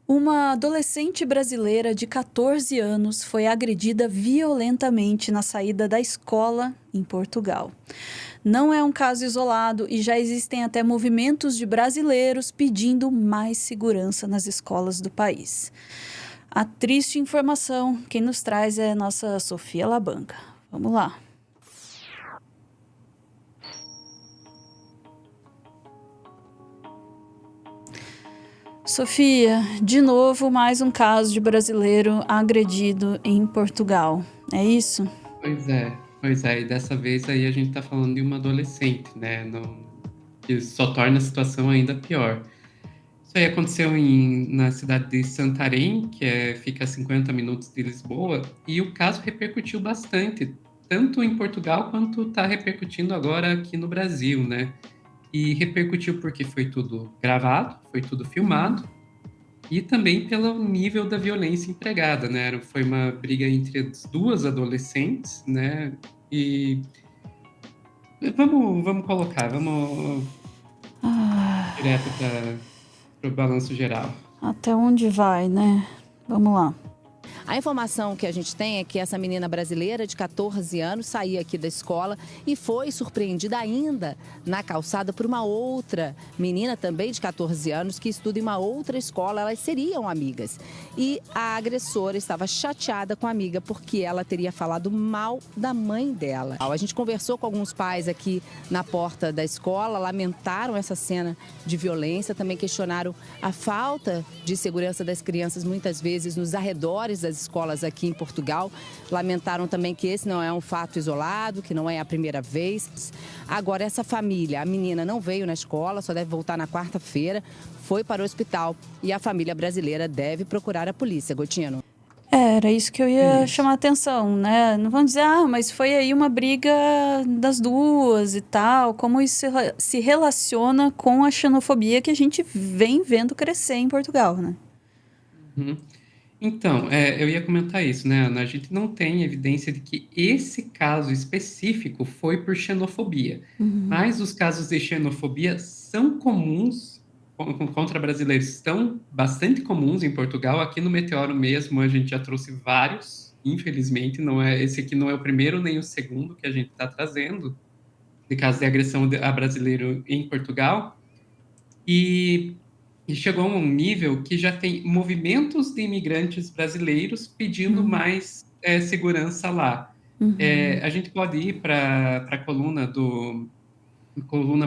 Uma adolescente brasileira de 14 anos foi agredida violentamente na saída da escola em Portugal. Não é um caso isolado e já existem até movimentos de brasileiros pedindo mais segurança nas escolas do país. A triste informação, quem nos traz é a nossa Sofia Labanca. Vamos lá. Sofia, de novo mais um caso de brasileiro agredido em Portugal. É isso? Pois é, e dessa vez aí a gente tá falando de uma adolescente, né? Que só torna a situação ainda pior. Isso aí aconteceu na cidade de Santarém, fica a 50 minutos de Lisboa, e o caso repercutiu bastante, tanto em Portugal quanto está repercutindo agora aqui no Brasil, né? E repercutiu porque foi tudo gravado, foi tudo Uhum. filmado, e também pelo nível da violência empregada, né? Foi uma briga entre as duas adolescentes, né? E vamos Ah, direto para o balanço geral. até onde vai, né? Vamos lá. A informação que a gente tem é que essa menina brasileira de 14 anos saía aqui da escola e foi surpreendida ainda na calçada por uma outra menina também de 14 anos que estuda em uma outra escola. Elas seriam amigas. E a agressora estava chateada com a amiga porque ela teria falado mal da mãe dela. A gente conversou com alguns pais aqui na porta da escola, lamentaram essa cena de violência, também questionaram a falta de segurança das crianças muitas vezes nos arredores das escolas aqui em Portugal. Lamentaram também que esse não é um fato isolado, que não é a primeira vez. Agora, essa família, a menina não veio na escola, só deve voltar na quarta-feira, foi para o hospital e a família brasileira deve procurar a polícia. Gotino. Era isso que eu ia Isso. chamar a atenção, né? Não vão dizer, mas foi aí uma briga das duas e tal. Como isso se relaciona com a xenofobia que a gente vem vendo crescer em Portugal, né? Uhum. Então, eu ia comentar isso, né, Ana? A gente não tem evidência de que esse caso específico foi por xenofobia, Uhum. mas os casos de xenofobia são comuns contra brasileiros, estão bastante comuns em Portugal. Aqui no Meteoro mesmo a gente já trouxe vários, infelizmente, esse aqui não é o primeiro nem o segundo que a gente está trazendo de casos de agressão a brasileiro em Portugal. E, e chegou a um nível que já tem movimentos de imigrantes brasileiros pedindo Uhum. mais segurança lá. Uhum. A gente pode ir para a coluna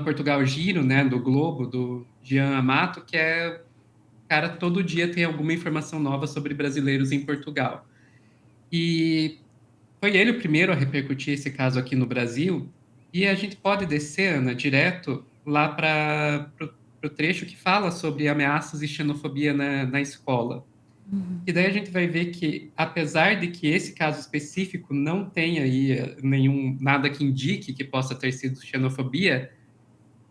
Portugal Giro, né, do Globo, do Jean Amato, que cara, todo dia tem alguma informação nova sobre brasileiros em Portugal. E foi ele o primeiro a repercutir esse caso aqui no Brasil, e a gente pode descer, Ana, direto lá para o trecho que fala sobre ameaças e xenofobia na escola. E daí a gente vai ver que, apesar de que esse caso específico não tenha aí nada que indique que possa ter sido xenofobia,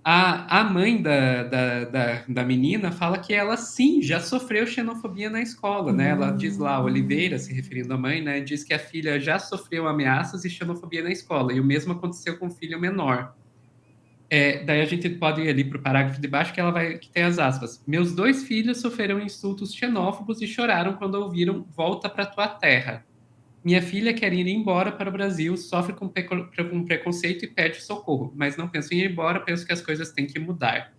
a mãe da menina fala que ela sim já sofreu xenofobia na escola, né? Ela diz lá, Oliveira, se referindo à mãe, né? Diz que a filha já sofreu ameaças e xenofobia na escola, e o mesmo aconteceu com o filho menor. Daí a gente pode ir ali para o parágrafo de baixo que tem as aspas. Meus dois filhos sofreram insultos xenófobos e choraram quando ouviram volta para tua terra. Minha filha quer ir embora para o Brasil, sofre com preconceito e pede socorro, mas não penso em ir embora, penso que as coisas têm que mudar.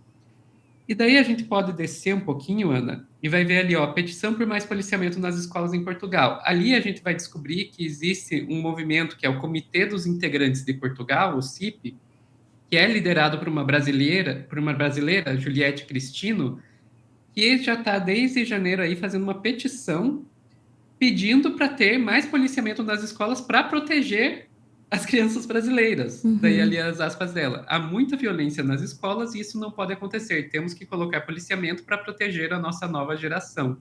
E daí a gente pode descer um pouquinho, Ana, e vai ver ali, ó, petição por mais policiamento nas escolas em Portugal. Ali a gente vai descobrir que existe um movimento que é o Comitê dos Integrantes de Portugal, o CIP, que é liderado por uma brasileira, Juliette Cristino, que já está desde janeiro aí fazendo uma petição pedindo para ter mais policiamento nas escolas para proteger as crianças brasileiras. Daí Uhum. ali as aspas dela. Há muita violência nas escolas e isso não pode acontecer. Temos que colocar policiamento para proteger a nossa nova geração.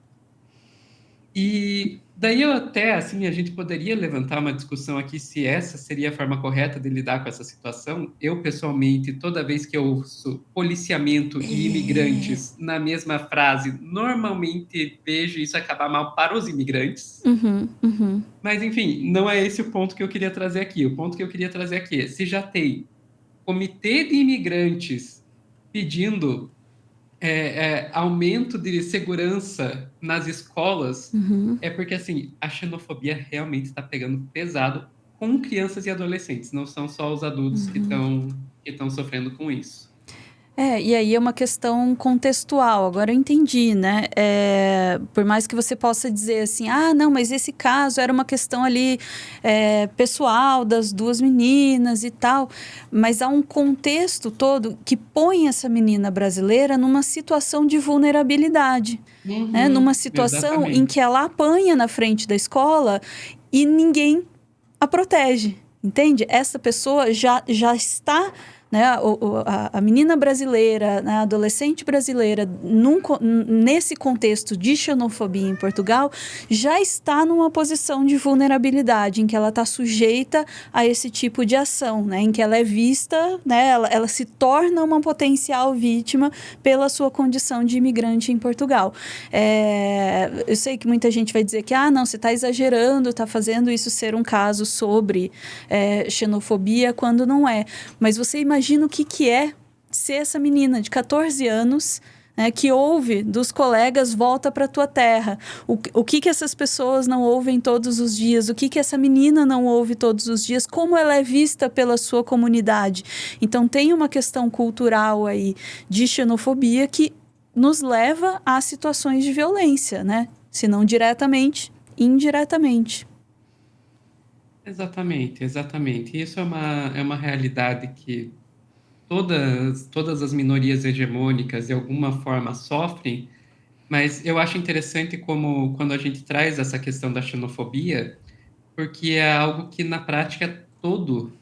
E daí eu até, assim, a gente poderia levantar uma discussão aqui se essa seria a forma correta de lidar com essa situação. Eu, pessoalmente, toda vez que eu ouço policiamento e É. imigrantes na mesma frase, normalmente vejo isso acabar mal para os imigrantes. Uhum. Uhum. Mas, enfim, não é esse o ponto que eu queria trazer aqui. O ponto que eu queria trazer aqui é, se já tem comitê de imigrantes pedindo aumento de segurança nas escolas, Uhum, é porque, assim, a xenofobia realmente está pegando pesado com crianças e adolescentes, não são só os adultos uhum. que estão sofrendo com isso. E aí é uma questão contextual. Agora eu entendi, né? Por mais que você possa dizer assim, ah, não, mas esse caso era uma questão ali pessoal das duas meninas e tal, mas há um contexto todo que põe essa menina brasileira numa situação de vulnerabilidade, né? Numa Uhum, situação em que exatamente. ela apanha na frente da escola e ninguém a protege, entende? Essa pessoa já está, né, a menina brasileira, né, a adolescente brasileira, nesse contexto de xenofobia em Portugal, já está numa posição de vulnerabilidade, em que ela está sujeita a esse tipo de ação, né, em que ela é vista, né, ela se torna uma potencial vítima pela sua condição de imigrante em Portugal. Eu sei que muita gente vai dizer que, não, você está exagerando, está fazendo isso ser um caso sobre xenofobia, quando não é. Mas você imagina o que é ser essa menina de 14 anos, né, que ouve dos colegas volta para tua terra. O que essas pessoas não ouvem todos os dias? O que essa menina não ouve todos os dias? Como ela é vista pela sua comunidade? Então tem uma questão cultural aí de xenofobia que nos leva a situações de violência, né? Se não diretamente, indiretamente. Exatamente, exatamente. Isso é uma realidade que todas as minorias hegemônicas de alguma forma sofrem, mas eu acho interessante como quando a gente traz essa questão da xenofobia, porque é algo que na prática todo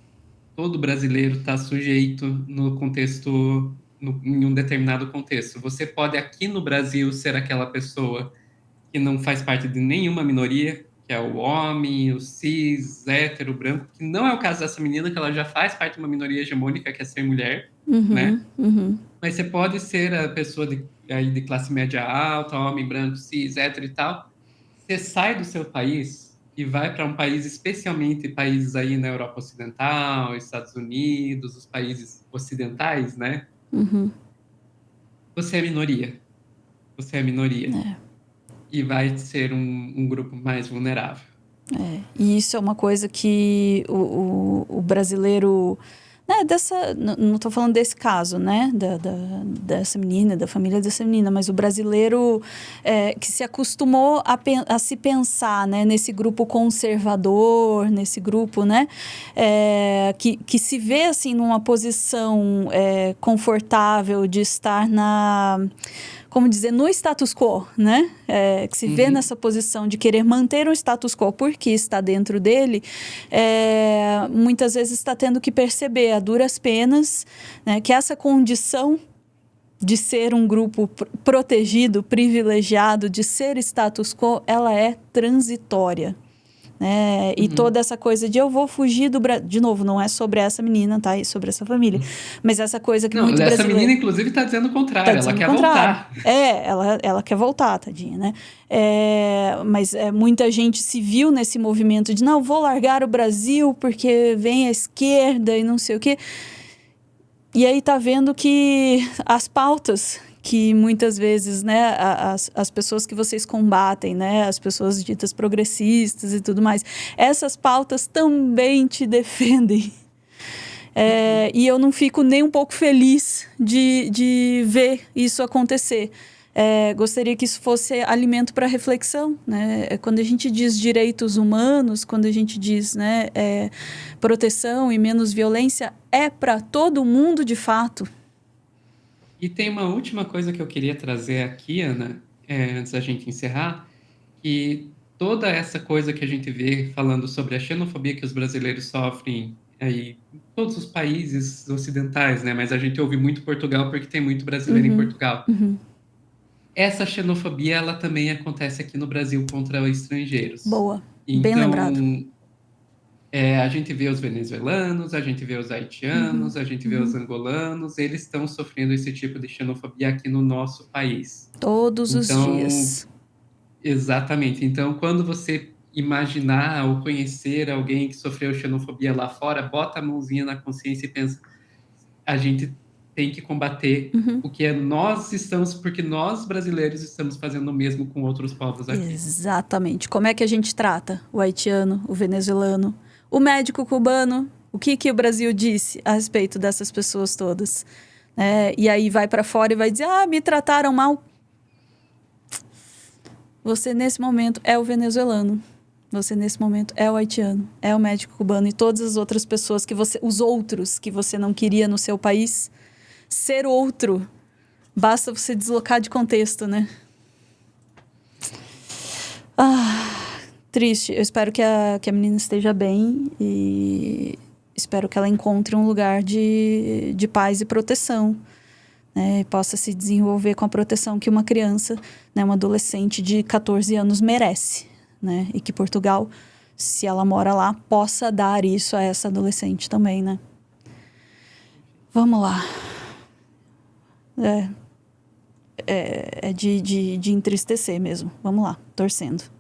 brasileiro está sujeito no contexto, em um determinado contexto. Você pode aqui no Brasil ser aquela pessoa que não faz parte de nenhuma minoria, que é o homem, o cis, hétero, branco, que não é o caso dessa menina, que ela já faz parte de uma minoria hegemônica, que é ser mulher, Uhum, né? uhum. Mas você pode ser a pessoa de classe média alta, homem branco, cis, hétero e tal. Você sai do seu país e vai para um país, especialmente países aí na Europa Ocidental, Estados Unidos, os países ocidentais, né? Uhum. Você é minoria. Você é minoria. É. E vai ser um grupo mais vulnerável. E isso é uma coisa que o brasileiro, né, não estou falando desse caso, né, dessa menina, da família dessa menina, mas o brasileiro que se acostumou a se pensar, né, nesse grupo conservador, nesse grupo, né, que se vê, assim, numa posição confortável de estar como dizer, no status quo, né? Que se vê Uhum. nessa posição de querer manter o status quo porque está dentro dele, muitas vezes está tendo que perceber a duras penas, né, que essa condição de ser um grupo protegido, privilegiado, de ser status quo, ela é transitória. Né? E Uhum. toda essa coisa de eu vou fugir do Brasil. De novo, não é sobre essa menina, tá? É sobre essa família. Mas essa coisa que Não, muito essa menina, brasileiro. inclusive, está dizendo o Tá contrário, ela dizendo o quer contrário. voltar. Ela quer voltar, tadinha, né? Mas muita gente se viu nesse movimento de não, vou largar o Brasil porque vem a esquerda e não sei o quê. E aí tá vendo que as pautas que muitas vezes, né, as pessoas que vocês combatem, né, as pessoas ditas progressistas e tudo mais, essas pautas também te defendem. Uhum. E eu não fico nem um pouco feliz de ver isso acontecer. Gostaria que isso fosse alimento para reflexão, né? Quando a gente diz direitos humanos, quando a gente diz, né, proteção e menos violência, é para todo mundo de fato. E tem uma última coisa que eu queria trazer aqui, Ana, antes da gente encerrar, que toda essa coisa que a gente vê falando sobre a xenofobia que os brasileiros sofrem aí em todos os países ocidentais, né? Mas a gente ouve muito Portugal porque tem muito brasileiro em Uhum, Portugal. uhum. Essa xenofobia, ela também acontece aqui no Brasil contra os estrangeiros. Boa, bem lembrado. Então, a gente vê os venezuelanos, a gente vê os Uhum, haitianos, a gente vê os uhum. angolanos, eles estão sofrendo esse tipo de xenofobia aqui no nosso país. Todos os Então, dias. exatamente. Então, quando você imaginar ou conhecer alguém que sofreu xenofobia lá fora, bota a mãozinha na consciência e pensa, a gente tem que combater o que nós estamos, porque nós brasileiros estamos fazendo o mesmo com outros povos aqui. Exatamente. Como é que a gente trata o haitiano, o venezuelano, o médico cubano? O que o Brasil disse a respeito dessas pessoas todas? E aí vai para fora e vai dizer, me trataram mal. Você, nesse momento, é o venezuelano. Você, nesse momento, é o haitiano, é o médico cubano e todas as outras pessoas os outros que você não queria no seu país. Ser outro, basta você deslocar de contexto, né? Triste. Eu espero que a menina esteja bem e espero que ela encontre um lugar de paz e proteção, né? E possa se desenvolver com a proteção que uma criança, né, uma adolescente de 14 anos merece, né? E que Portugal, se ela mora lá, possa dar isso a essa adolescente também, né? Vamos lá. É de entristecer mesmo. Vamos lá, torcendo.